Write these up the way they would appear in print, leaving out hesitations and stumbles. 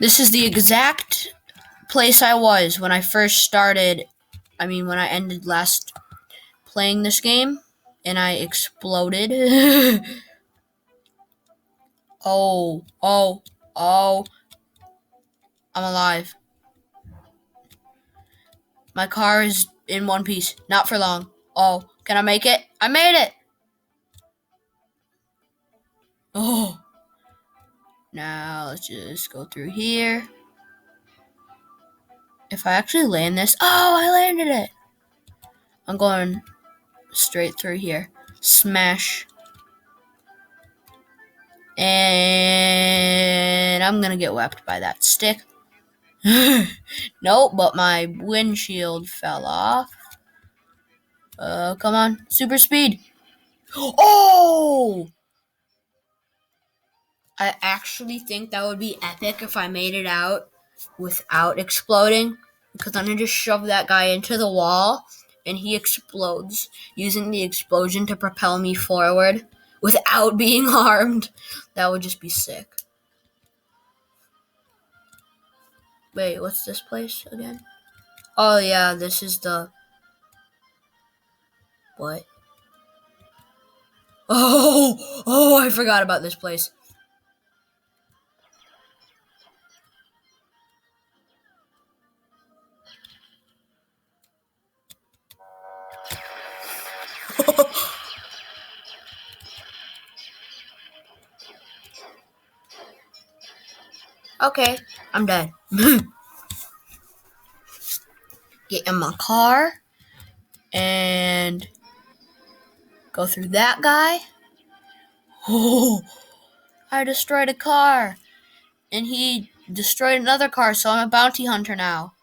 This is the exact place I was when I first started. When I ended last playing this game and I exploded. Oh, oh, oh. I'm alive. My car is in one piece. Not for long. Oh, can I make it? I made it! Oh. Now, let's just go through here. If I actually land this... Oh, I landed it! I'm going straight through here. Smash. And I'm gonna get whacked by that stick. Nope, but my windshield fell off. Come on. Super speed. Oh! I actually think that would be epic if I made it out without exploding. Because I'm going to just shove that guy into the wall and he explodes, using the explosion to propel me forward without being harmed. That would just be sick. Wait, what's this place again? Oh yeah, this is the... What? Oh, I forgot about this place. Okay, I'm dead. Get in my car and go through that guy. Oh, I destroyed a car. And he destroyed another car, so I'm a bounty hunter now.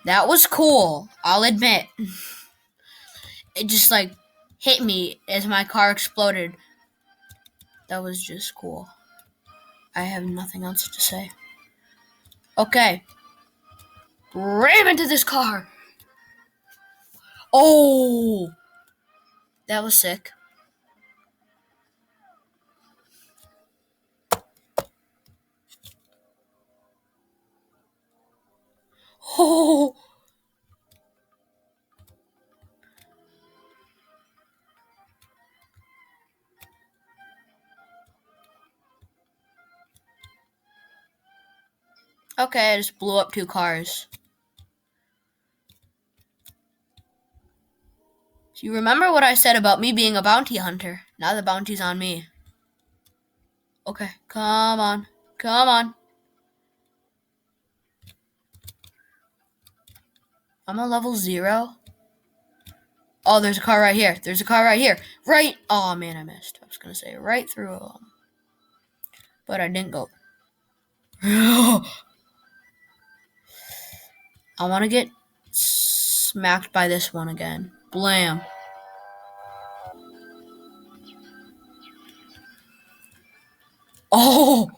That was cool, I'll admit. It just, hit me as my car exploded. That was just cool. I have nothing else to say. Okay. Ram into this car. Oh! That was sick. Oh! Okay, I just blew up 2 cars. Do you remember what I said about me being a bounty hunter? Now the bounty's on me. Okay, come on. Come on. I'm a level 0. Oh, there's a car right here. There's a car right here. Right. Oh, man, I missed. I was going to say right through them. But I didn't go. I want to get smacked by this one again. Blam. Oh!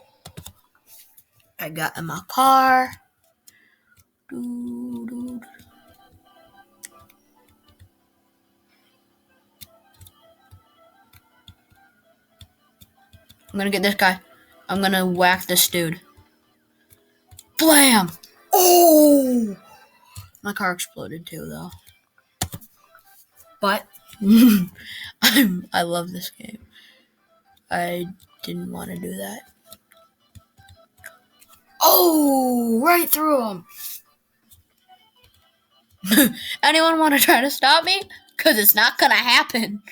I got in my car. I'm going to get this guy. I'm going to whack this dude. Blam! Oh! My car exploded too, though. But I love this game. I didn't want to do that. Oh! Right through him. Anyone want to try to stop me? Because it's not going to happen.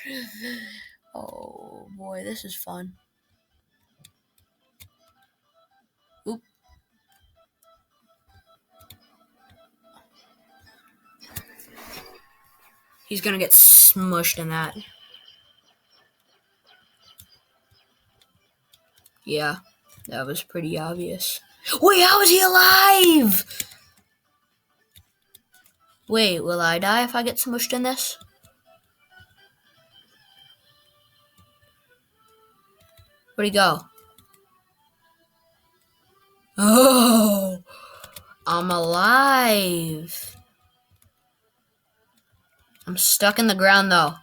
Oh, boy, this is fun. Oop. He's going to get smushed in that. Yeah, that was pretty obvious. Wait, how is he alive? Wait, will I die if I get smushed in this? Where'd he go? Oh, I'm alive. I'm stuck in the ground, though.